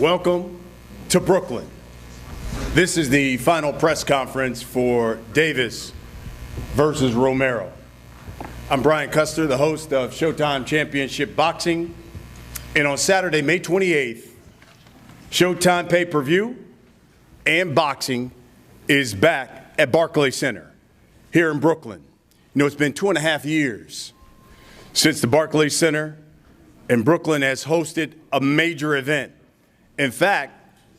Welcome to Brooklyn. This is the final press conference for Davis versus Romero. I'm Brian Custer, the host of Showtime Championship Boxing. And on Saturday, May 28th, Showtime pay-per-view and boxing is back at Barclays Center here in Brooklyn. You know, it's been 2.5 years since the Barclays Center in Brooklyn has hosted a major event. In fact,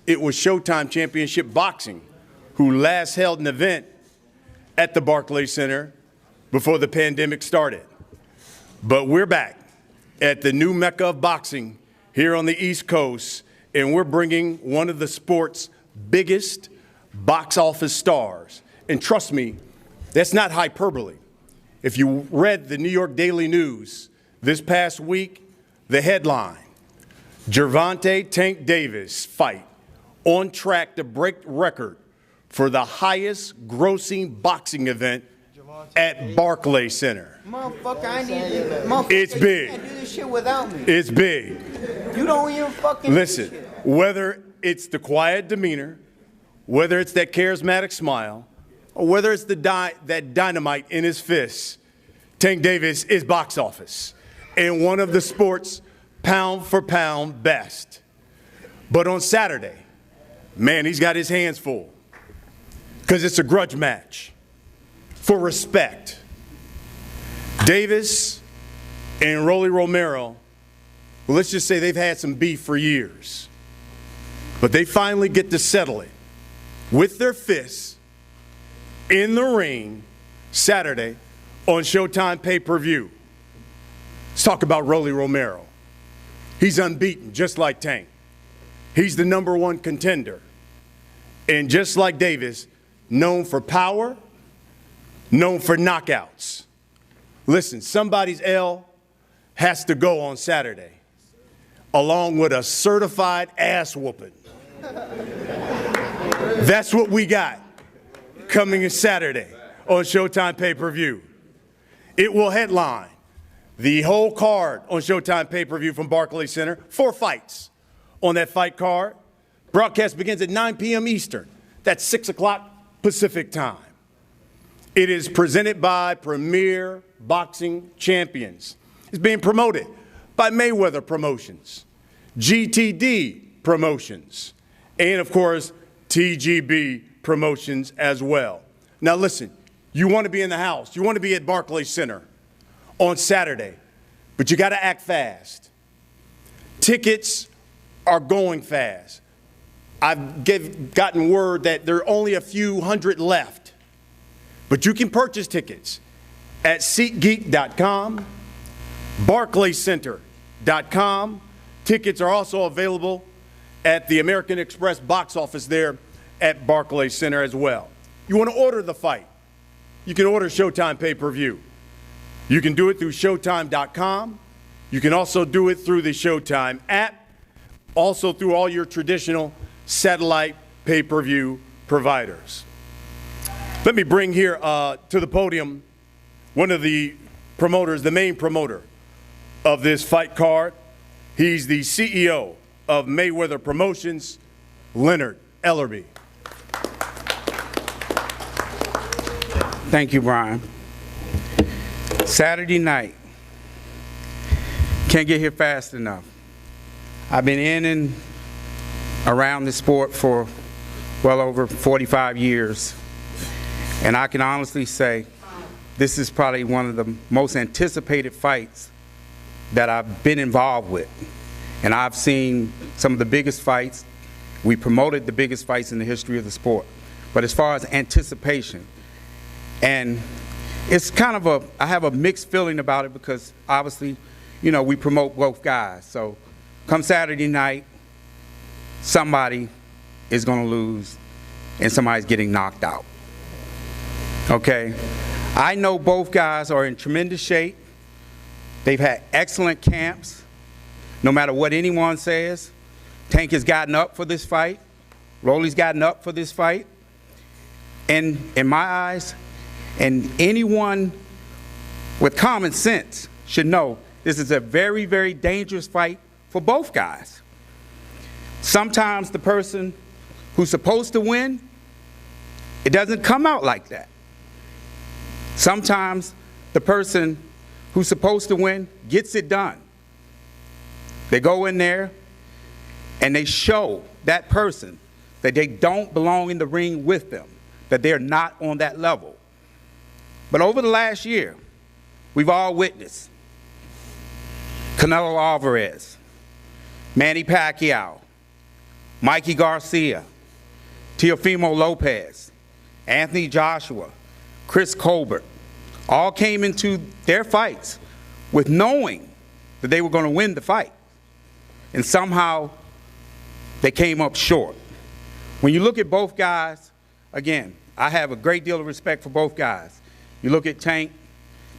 it was Showtime Championship Boxing who last held an event at the Barclays Center before the pandemic started. But we're back at the new mecca of boxing here on the East Coast, and we're bringing one of the sport's biggest box office stars. And trust me, that's not hyperbole. If you read the New York Daily News this past week, the headline, Gervonta Tank Davis fight on track to break record for the highest grossing boxing event at Barclays Center. Motherfucker, I need it. Motherfucker, it's big. You can't do this shit without me. It's big. You don't even fucking listen, do shit. Whether it's the quiet demeanor, whether it's that charismatic smile, or whether it's that dynamite in his fists, Tank Davis is box office and one of the sport's pound for pound best. But on Saturday, man, he's got his hands full because it's a grudge match for respect. Davis and Rolando Romero, well, let's just say they've had some beef for years. But they finally get to settle it with their fists in the ring Saturday on Showtime pay-per-view. Let's talk about Rolando Romero. He's unbeaten, just like Tank. He's the #1 contender. And just like Davis, known for power, known for knockouts. Listen, somebody's L has to go on Saturday, along with a certified ass whooping. That's what we got coming in Saturday on Showtime pay-per-view. It will headline the whole card on Showtime pay-per-view from Barclays Center. 4 fights on that fight card. Broadcast begins at 9 p.m. Eastern. That's 6 o'clock Pacific time. It is presented by Premier Boxing Champions. It's being promoted by Mayweather Promotions, GTD Promotions, and of course, TGB Promotions as well. Now listen, you want to be in the house. You want to be at Barclays Center on Saturday, but you got to act fast. Tickets are going fast. I've gotten word that there are only a few hundred left, but you can purchase tickets at SeatGeek.com, BarclaysCenter.com. Tickets are also available at the American Express box office there at Barclays Center as well. You want to order the fight, you can order Showtime pay-per-view. You can do it through Showtime.com. You can also do it through the Showtime app, also through all your traditional satellite pay-per-view providers. Let me bring here to the podium one of the promoters, the main promoter of this fight card. He's the CEO of Mayweather Promotions, Leonard Ellerbe. Thank you, Brian. Saturday night. Can't get here fast enough. I've been in and around the sport for well over 45 years. And I can honestly say this is probably one of the most anticipated fights that I've been involved with. And I've seen some of the biggest fights. We promoted the biggest fights in the history of the sport. But as far as anticipation, and it's kind of I have a mixed feeling about it because obviously, you know, we promote both guys. So come Saturday night, somebody is going to lose and somebody's getting knocked out. Okay? I know both guys are in tremendous shape. They've had excellent camps. No matter what anyone says, Tank has gotten up for this fight. Rolly's gotten up for this fight. And in my eyes, and anyone with common sense should know this is a very, very dangerous fight for both guys. Sometimes the person who's supposed to win, it doesn't come out like that. Sometimes the person who's supposed to win gets it done. They go in there and they show that person that they don't belong in the ring with them, that they're not on that level. But over the last year, we've all witnessed Canelo Alvarez, Manny Pacquiao, Mikey Garcia, Teofimo Lopez, Anthony Joshua, Chris Colbert, all came into their fights with knowing that they were going to win the fight. And somehow they came up short. When you look at both guys, again, I have a great deal of respect for both guys. You look at Tank.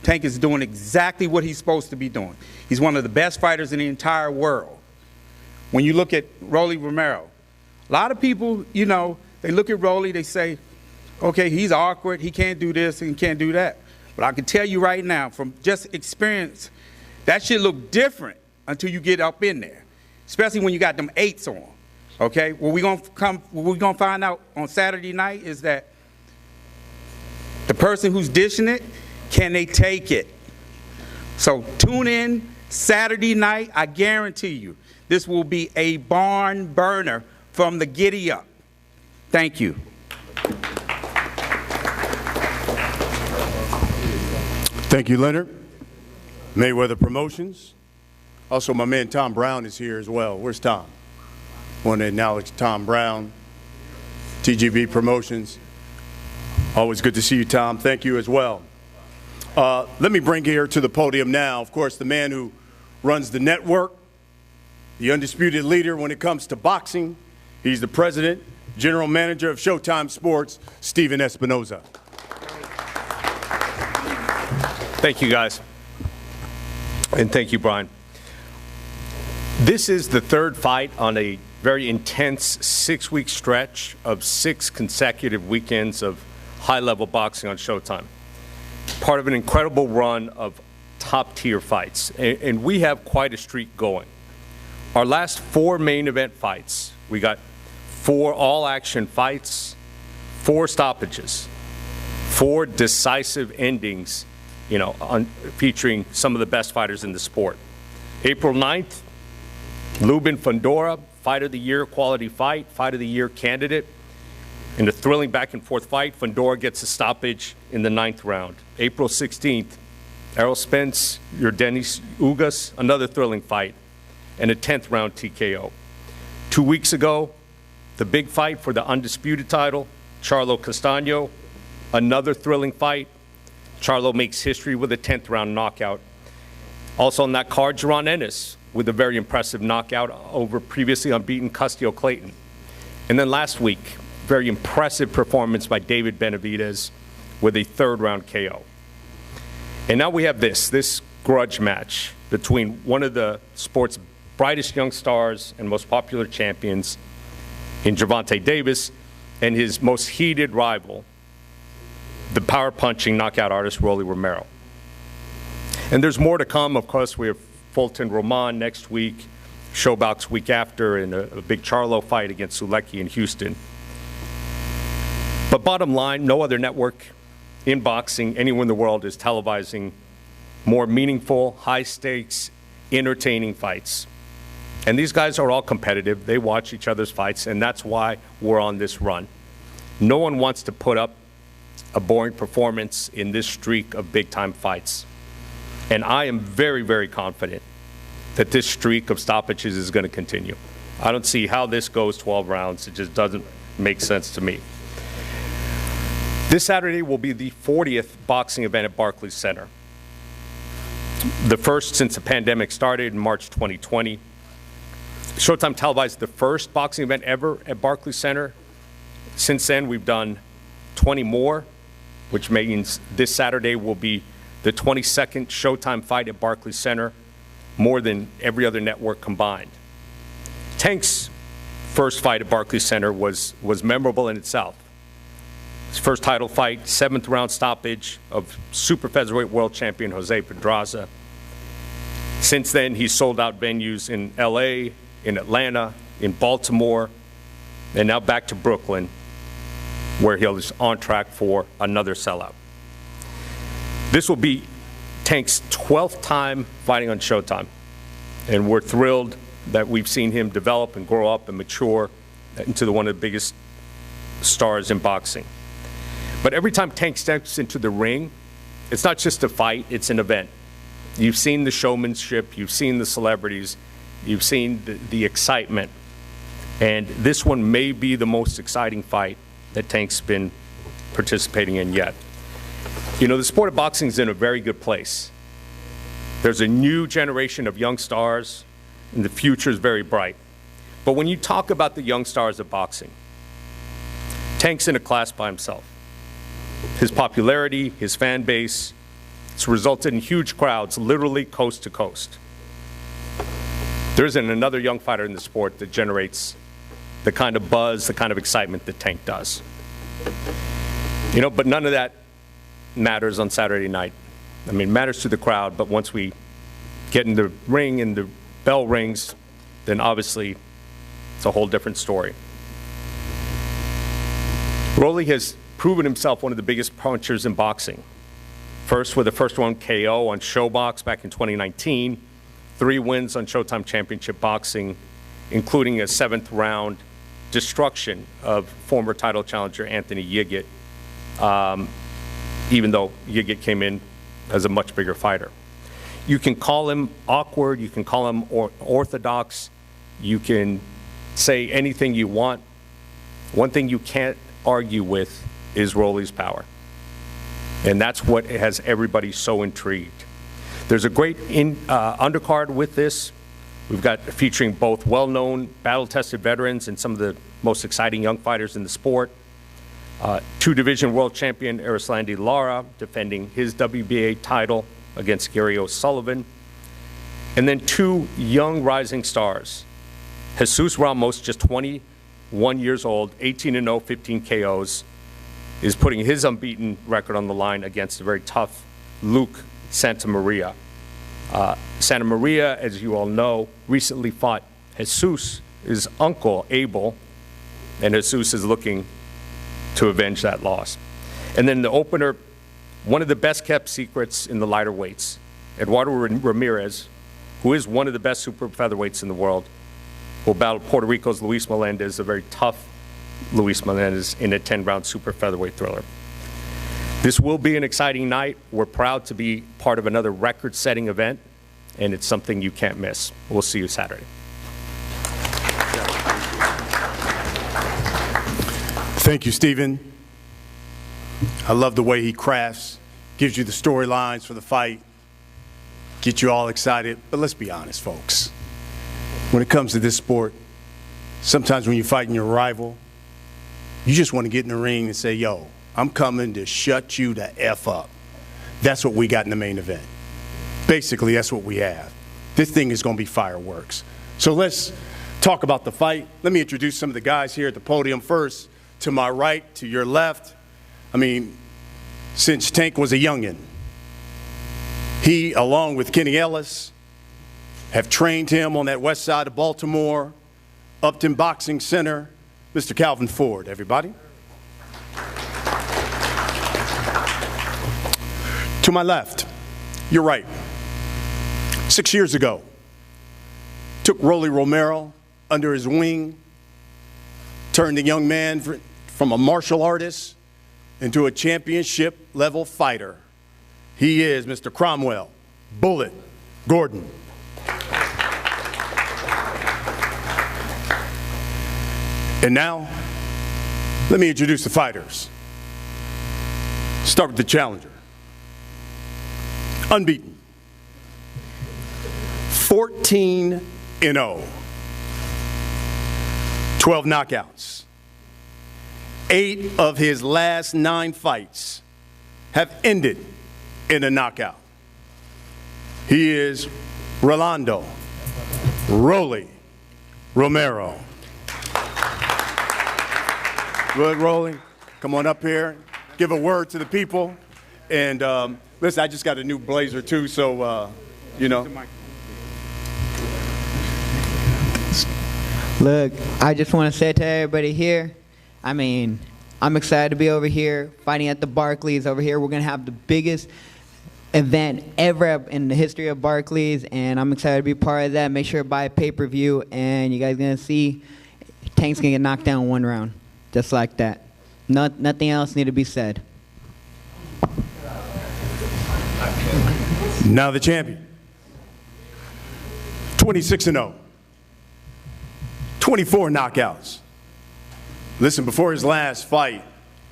Tank is doing exactly what he's supposed to be doing. He's one of the best fighters in the entire world. When you look at Rolando Romero, a lot of people, you know, they look at Rolly, they say, okay, he's awkward, he can't do this and he can't do that. But I can tell you right now, from just experience, that should look different until you get up in there, especially when you got them 8s on. Okay, what we're gonna find out on Saturday night is that the person who's dishing it, can they take it? So tune in Saturday night. I guarantee you, this will be a barn burner from the giddy up. Thank you. Thank you, Leonard. Mayweather Promotions. Also, my man Tom Brown is here as well. Where's Tom? Want to acknowledge Tom Brown, TGB Promotions. Always good to see you, Tom. Thank you as well. Let me bring here to the podium now, of course, the man who runs the network, the undisputed leader when it comes to boxing. He's the president, general manager of Showtime Sports, Steven Espinoza. Thank you, guys. And thank you, Brian. This is the third fight on a very intense 6-week stretch of 6 consecutive weekends of high-level boxing on Showtime. Part of an incredible run of top-tier fights. And we have quite a streak going. Our last 4 main event fights, we got 4 all-action fights, 4 stoppages, 4 decisive endings, you know, featuring some of the best fighters in the sport. April 9th, Lubin Fondora, Fight of the Year quality fight, Fight of the Year candidate. In a thrilling back-and-forth fight, Fondora gets a stoppage in the 9th round. April 16th, Errol Spence, Yordenis Ugas, another thrilling fight, and a 10th round TKO. 2 weeks ago, the big fight for the undisputed title, Charlo Castaño, another thrilling fight. Charlo makes history with a 10th round knockout. Also on that card, Jaron Ennis with a very impressive knockout over previously unbeaten Castillo Clayton. And then last week, very impressive performance by David Benavidez with a 3rd round KO. And now we have this grudge match between one of the sport's brightest young stars and most popular champions in Gervonta Davis and his most heated rival, the power-punching knockout artist Rolly Romero. And there's more to come. Of course, we have Fulton Roman next week, Showbox week after, and a big Charlo fight against Sulecki in Houston. But bottom line, no other network in boxing anywhere in the world is televising more meaningful, high-stakes, entertaining fights. And these guys are all competitive. They watch each other's fights, and that's why we're on this run. No one wants to put up a boring performance in this streak of big-time fights. And I am very, very confident that this streak of stoppages is going to continue. I don't see how this goes 12 rounds. It just doesn't make sense to me. This Saturday will be the 40th boxing event at Barclays Center. The first since the pandemic started in March 2020. Showtime televised the first boxing event ever at Barclays Center. Since then, we've done 20 more, which means this Saturday will be the 22nd Showtime fight at Barclays Center, more than every other network combined. Tank's first fight at Barclays Center was memorable in itself. His first title fight, 7th round stoppage of super featherweight world champion Jose Pedraza. Since then, he's sold out venues in LA, in Atlanta, in Baltimore, and now back to Brooklyn, where he's on track for another sellout. This will be Tank's 12th time fighting on Showtime, and we're thrilled that we've seen him develop and grow up and mature into one of the biggest stars in boxing. But every time Tank steps into the ring, it's not just a fight, it's an event. You've seen the showmanship, you've seen the celebrities, you've seen the excitement, and this one may be the most exciting fight that Tank's been participating in yet. You know, the sport of boxing is in a very good place. There's a new generation of young stars, and the future is very bright. But when you talk about the young stars of boxing, Tank's in a class by himself. His popularity, his fan base, it's resulted in huge crowds, literally coast to coast. There isn't another young fighter in the sport that generates the kind of buzz, the kind of excitement that Tank does. You know, but none of that matters on Saturday night. I mean, it matters to the crowd, but once we get in the ring and the bell rings, then obviously it's a whole different story. Rolly has proven himself one of the biggest punchers in boxing. First with the first round KO on Showbox back in 2019, 3 wins on Showtime Championship Boxing, including a 7th round destruction of former title challenger Anthony Yigit, even though Yigit came in as a much bigger fighter. You can call him awkward, you can call him orthodox, you can say anything you want. One thing you can't argue with is Rolly's power. And that's what has everybody so intrigued. There's a great undercard with this. We've got featuring both well-known, battle-tested veterans and some of the most exciting young fighters in the sport. 2-division world champion Arislandi Lara defending his WBA title against Gary O'Sullivan. And then 2 young rising stars. Jesus Ramos, just 21 years old, 18-0, 15 KOs, is putting his unbeaten record on the line against a very tough Luke Santamaria. Santamaria, as you all know, recently fought Jesus, his uncle, Abel, and Jesus is looking to avenge that loss. And then the opener, one of the best-kept secrets in the lighter weights, Eduardo Ramirez, who is one of the best super featherweights in the world, will battle Puerto Rico's Luis Melendez, a very tough Luis Melendez, in a 10-round super featherweight thriller. This will be an exciting night. We're proud to be part of another record-setting event, and it's something you can't miss. We'll see you Saturday. Thank you, Stephen. I love the way he crafts, gives you the storylines for the fight, get you all excited. But let's be honest, folks. When it comes to this sport, sometimes when you're fighting your rival, you just want to get in the ring and say, yo, I'm coming to shut you the F up. That's what we got in the main event. Basically, that's what we have. This thing is going to be fireworks. So let's talk about the fight. Let me introduce some of the guys here at the podium first. To my right, to your left. I mean, since Tank was a youngin', he, along with Kenny Ellis, have trained him on that west side of Baltimore, Upton Boxing Center. Mr. Calvin Ford, everybody. To my left, you're right. 6 years ago, took Rolando Romero under his wing, turned the young man from a martial artist into a championship-level fighter. He is Mr. Cromwell Bullet Gordon. And now, let me introduce the fighters. Start with the challenger. Unbeaten. 14-0. 12 knockouts. 8 of his last 9 fights have ended in a knockout. He is Rolando Romero. Good, Rolly. Come on up here. Give a word to the people. And listen, I just got a new blazer too, so, you know. Look, I just want to say to everybody here, I mean, I'm excited to be over here fighting at the Barclays over here. We're going to have the biggest event ever in the history of Barclays, and I'm excited to be part of that. Make sure to buy a pay-per-view, and you guys going to see Tank's going to get knocked down one round, just like that. Nothing else need to be said. Now the champion. 26-0. 24 knockouts. Listen, before his last fight,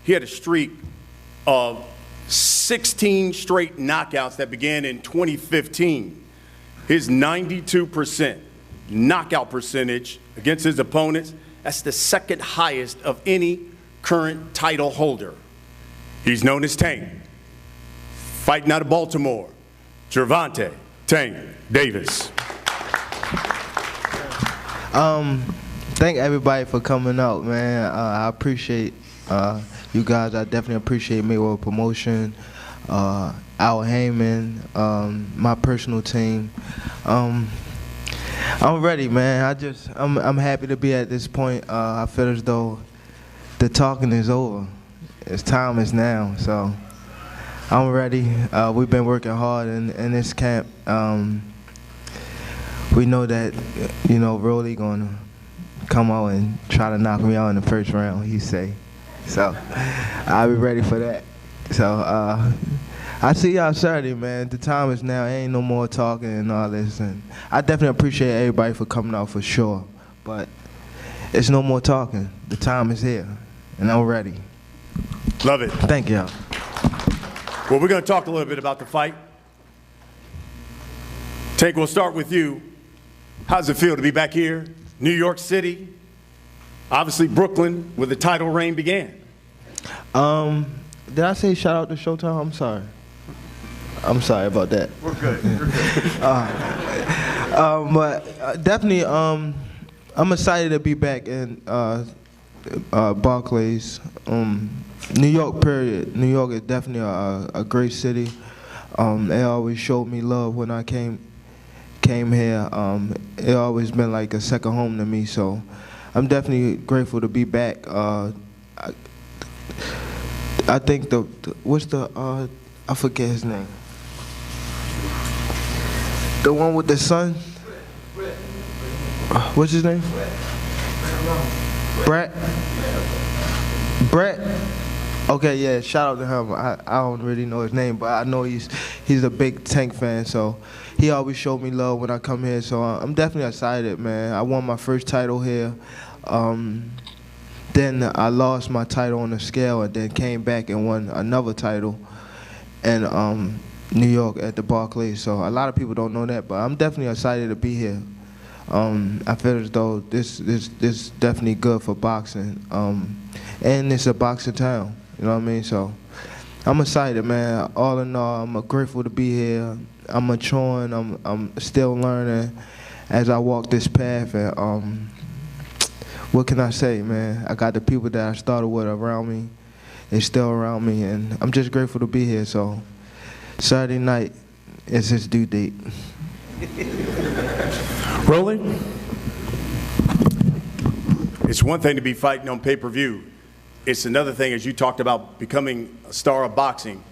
he had a streak of 16 straight knockouts that began in 2015. His 92% knockout percentage against his opponents, that's the second highest of any current title holder. He's known as Tank. Fighting out of Baltimore, Gervonta Tank Davis. Thank everybody for coming out, man. I appreciate you guys. I definitely appreciate Mayweather Promotion, Al Heyman, my personal team. I'm ready, man. I'm happy to be at this point. I feel as though the talking is over. It's time is now, so I'm ready. We've been working hard in this camp. We know that, you know, Rolly gonna come out and try to knock me out in the first round, he say. So I'll be ready for that. So I see y'all Saturday, man. The time is now. Ain't no more talking and all this. And I definitely appreciate everybody for coming out for sure. But it's no more talking. The time is here, and I'm ready. Love it. Thank y'all. Well, we're going to talk a little bit about the fight. Tank, we'll start with you. How does it feel to be back here, New York City, obviously Brooklyn, where the title reign began? Did I say shout out to Showtime? I'm sorry. I'm sorry about that. We're good. You're good. But definitely, I'm excited to be back in Barclays. New York, period. New York is definitely a great city. They always showed me love when I came here. It always been like a second home to me. So I'm definitely grateful to be back. I think I forget his name. The one with the son? What's his name? Brett? Okay, yeah, shout out to him. I don't really know his name, but I know he's a big Tank fan, so he always showed me love when I come here, so I'm definitely excited, man. I won my first title here. Then I lost my title on the scale and then came back and won another title in New York at the Barclays. So a lot of people don't know that, but I'm definitely excited to be here. I feel as though this definitely good for boxing. And it's a boxing town, you know what I mean? So I'm excited, man. All in all, I'm grateful to be here. I'm maturing, I'm still learning as I walk this path, and what can I say, man? I got the people that I started with around me. They're still around me, and I'm just grateful to be here. So Saturday night is his due date. Rolling? It's one thing to be fighting on pay-per-view. It's another thing, as you talked about, becoming a star of boxing,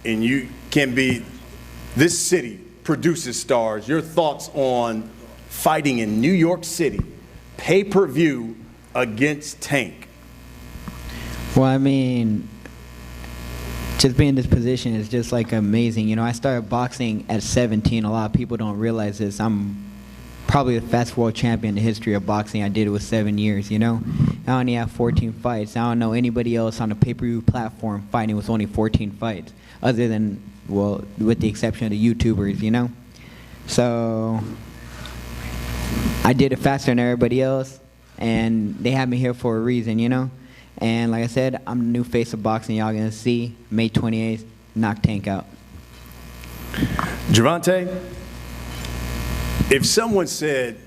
and you can be, this city produces stars. Your thoughts on fighting in New York City, pay-per-view against Tank? Well, I mean, just being in this position is just like amazing. You know, I started boxing at 17. A lot of people don't realize this. I'm probably the fastest world champion in the history of boxing. I did it with 7 years, you know. I only have 14 fights. I don't know anybody else on the pay-per-view platform fighting with only 14 fights, other than, well, with the exception of the YouTubers, you know. So I did it faster than everybody else, and they have me here for a reason, you know. And like I said, I'm the new face of boxing. Y'all gonna see May 28th, knock Tank out. Gervonta, if someone said,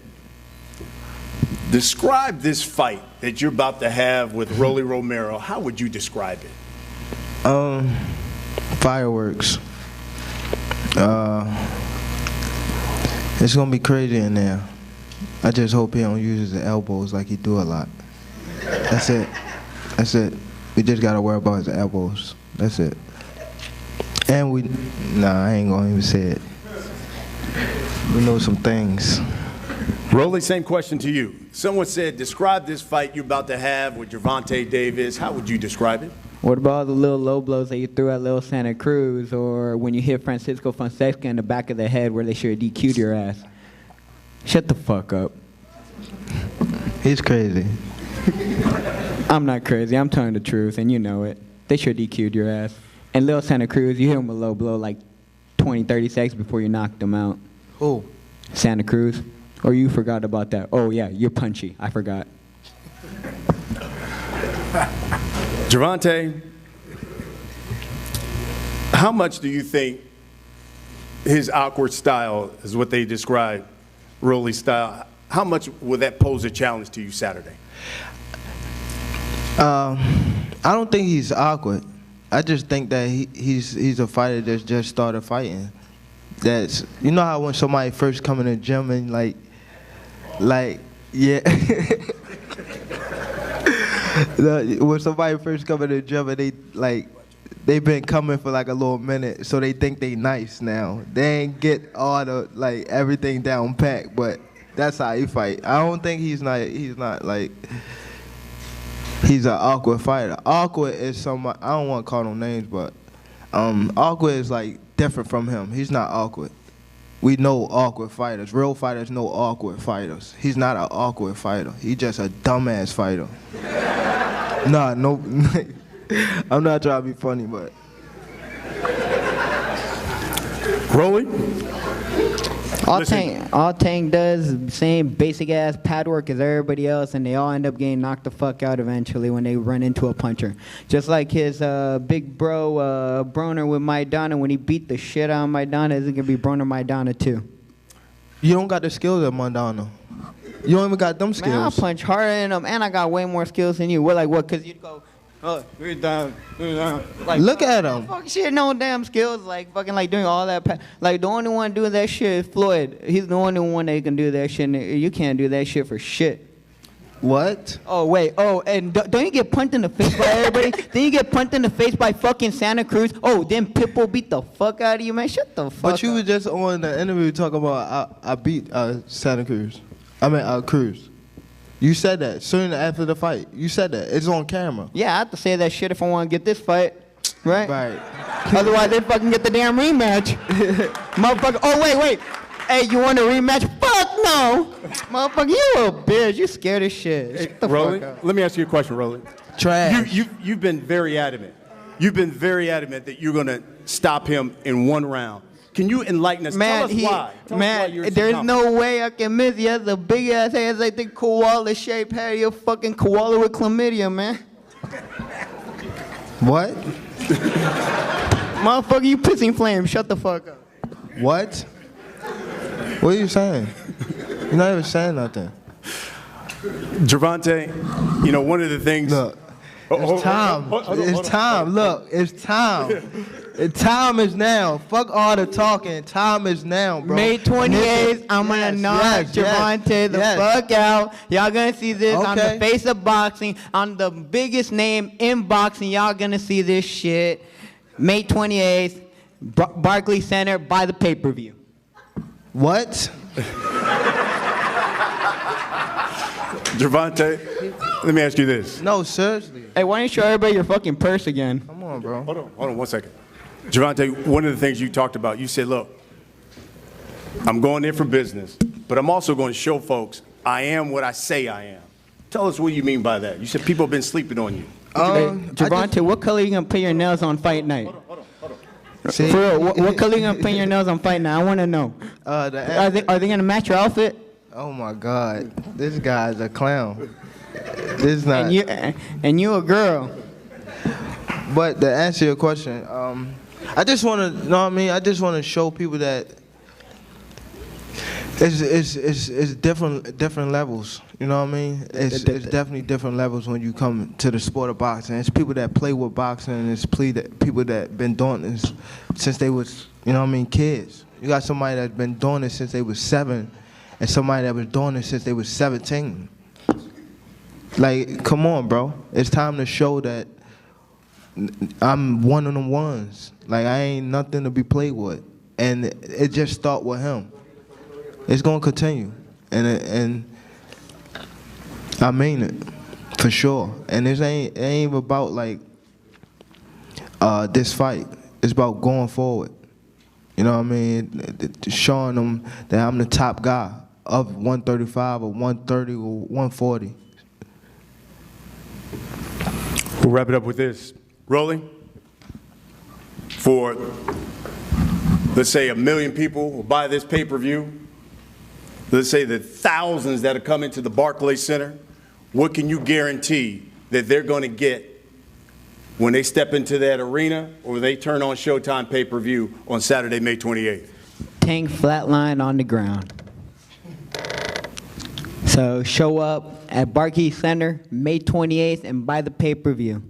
describe this fight that you're about to have with Rolando Romero, how would you describe it? Fireworks. It's gonna be crazy in there. I just hope he don't use his elbows like he do a lot. That's it. That's it. We just gotta worry about his elbows. That's it. And I ain't gonna even say it. We know some things. Rolly, same question to you. Someone said, describe this fight you're about to have with Gervonta Davis. How would you describe it? What about all the little low blows that you threw at Lil Santa Cruz, or when you hit Francisco Fonseca in the back of the head where they should have DQ'd your ass? Shut the fuck up. He's crazy. I'm not crazy. I'm telling the truth, and you know it. They should have DQ'd your ass. And Lil Santa Cruz, you hit him a low blow like 20, 30 seconds before you knocked him out. Who? Santa Cruz. Or you forgot about that. Oh, yeah, you're punchy. I forgot. Gervonta, how much do you think his awkward style is what they describe, Rolly's style, how much would that pose a challenge to you Saturday? I don't think he's awkward. I just think that he's a fighter that's just started fighting. That's, you know how when somebody first come in the gym and like yeah. When somebody first come in the gym and they've been coming for like a little minute, so they think they nice now. They ain't get all the everything down pat, but that's how he fight. I don't think he's not like he's an awkward fighter. Awkward is somebody, I don't want to call no names, but awkward is like different from him. He's not awkward. We know awkward fighters. Real fighters know awkward fighters. He's not an awkward fighter. He's just a dumbass fighter. Nah, no, I'm not trying to be funny, but. Rolly? All Tank does, same basic ass pad work as everybody else, and they all end up getting knocked the fuck out eventually when they run into a puncher. Just like his big bro Broner with Maidana, when he beat the shit out of Maidana, is it gonna be Broner Maidana too? You don't got the skills of Maidana. You don't even got them skills. Man, I punch harder than him, and I got way more skills than you. What, like what? Cause you'd go, oh, we're down. Like, look at him. Fuck shit, no damn skills. Like fucking like doing all that. Like the only one doing that shit is Floyd. He's the only one that can do that shit. And you can't do that shit for shit. What? Oh wait. Oh, and don't you get punched in the face by everybody? Then you get punched in the face by fucking Santa Cruz. Oh, then Pitbull beat the fuck out of you, man. Shut the fuck up. But you was just on the interview talking about I beat Santa Cruz. I mean Cruz. You said that soon after the fight. You said that. It's on camera. Yeah, I have to say that shit if I want to get this fight, right? Right. Otherwise, they fucking get the damn rematch. Motherfucker. Oh, wait. Hey, you want a rematch? Fuck no. Motherfucker, you a bitch. You scared as shit. Shut the Rolly, fuck up. let me ask you a question, Rolly. Trash. You've been very adamant. You've been very adamant that you're going to stop him in one round. Can you enlighten us? Man, Tell us why. Tell us why you're so there's confident. no way I can miss. He has a big ass hands like the koala shaped head. You're fucking koala with chlamydia, man. What? Motherfucker, you pissing flame. Shut the fuck up. What? What are you saying? You're not even saying nothing. Gervonta, you know, one of the things. Look, it's time. It's time. Look, it's time. Time is now. Fuck all the talking. Time is now, bro. May 28th, I'm gonna knock Gervonta the fuck out. Y'all gonna see this on the face of boxing, on the biggest name in boxing. Y'all gonna see this shit. May 28th, Barclays Center, buy the pay-per-view. What? Gervonta, let me ask you this. No, seriously. Hey, why don't you show everybody your fucking purse again? Come on, bro. Hold on 1 second. Gervonta, one of the things you talked about, you said, look, I'm going in for business, but I'm also going to show folks I am what I say I am. Tell us what you mean by that. You said people have been sleeping on you. Hey, Gervonta, what color are you going to paint your nails on fight night? Hold on. See? For real, what color are you going to paint your nails on fight night? I want to know. Are they going to match your outfit? Oh, my God. This guy's a clown. This is not. And you a girl. But to answer your question, I just want to, know what I mean? I just want to show people that it's different levels. You know what I mean? It's definitely different levels when you come to the sport of boxing. It's people that play with boxing, and it's people that been doing this since they was, you know what I mean, kids. You got somebody that's been doing it since they was 7, and somebody that was doing it since they was 17. Like, come on, bro. It's time to show that I'm one of them ones. Like, I ain't nothing to be played with. And it just start with him. It's gonna continue. And I mean it, for sure. And it ain't even about like this fight. It's about going forward. You know what I mean? Showing them that I'm the top guy of 135 or 130 or 140. We'll wrap it up with this. Rolling, for, let's say, 1 million people will buy this pay-per-view. Let's say the thousands that have come into the Barclays Center. What can you guarantee that they're going to get when they step into that arena or they turn on Showtime pay-per-view on Saturday, May 28th? Tank flatline on the ground. So show up at Barclays Center May 28th and buy the pay-per-view.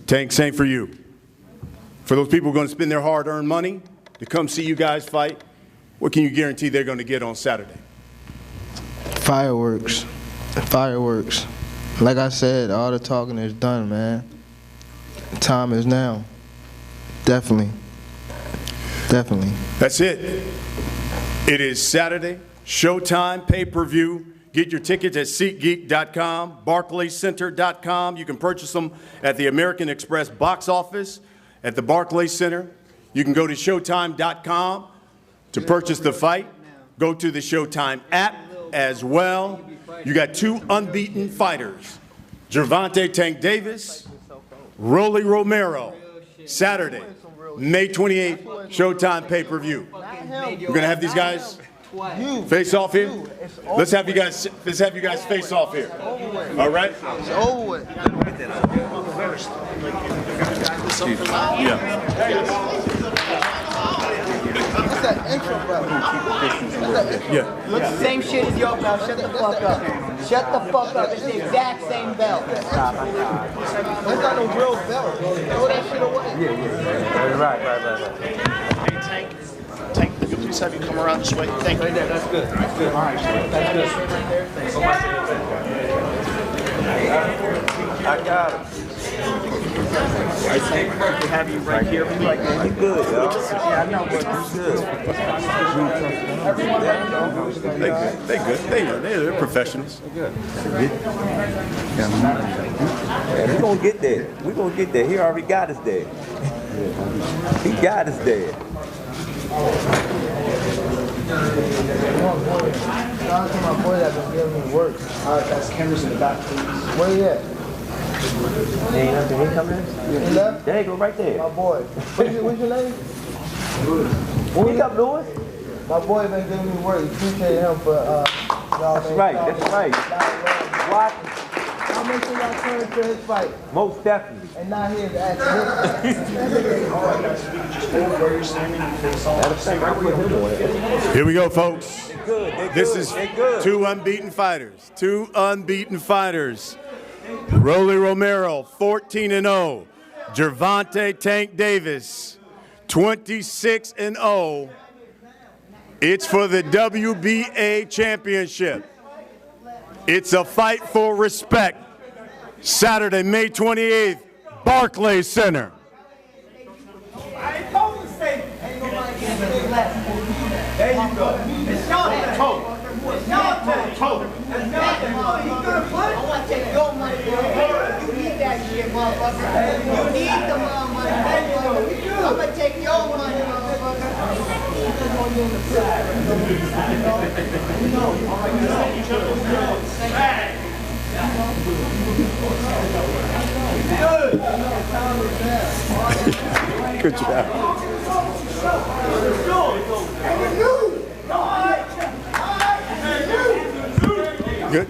Tank, same for you. For those people who are going to spend their hard-earned money to come see you guys fight, what can you guarantee they're going to get on Saturday? Fireworks. Fireworks. Like I said, all the talking is done, man. Time is now. Definitely. Definitely. That's it. It is Saturday, Showtime pay-per-view. Get your tickets at SeatGeek.com, BarclaysCenter.com. You can purchase them at the American Express box office at the Barclays Center. You can go to Showtime.com to purchase the fight. Go to the Showtime app as well. You got two unbeaten fighters, Gervonta Tank Davis, Rolando Romero, Saturday, May 28th, Showtime pay-per-view. We're going to have these guys face off here. Let's have you guys face off here. All right? It's over with. What's that intro, bro? Looks the same shit as your belt. Shut the fuck up. Shut the fuck up. It's the exact same belt. That's not no real belt. Throw that shit away. Hey, Tank, you can please have you come around this way. Thank you. That's good. That's good. All right. That's good. I got it. I think we can have you right here. Be like, man, you good, yo. Yeah, I know, but you good. They good. They're professionals. Yeah, we gonna get there. We gonna get there. He already got us there. He got us there. Shout out to my boy that's been giving me work. All right, that's cameras in the back, please. Where you at? Ain't nothing. He coming in? He left? There you go, right there. My boy. What's your name? What's up, Lewis? My boy been giving me work. Appreciate him for That's right. That's right. Watch. I'll make sure y'all turn to his fight. Most definitely. And not his accident. All right, guys, if you can just hold where you're standing and face off. Matter of fact, I put him on it. Here we go, folks. They're good. They're good. This is They're good. two unbeaten fighters. Two unbeaten fighters. Rolando Romero, 14-0. Gervonta Tank Davis, 26-0. It's for the WBA championship. It's a fight for respect. Saturday, May 28th, Barclays Center. There you go. It's your toe. It's your toe. I want to take your money, bro. You need that shit, motherfucker. You need the money, motherfucker. I'm going to take your money, motherfucker. Good job. Good.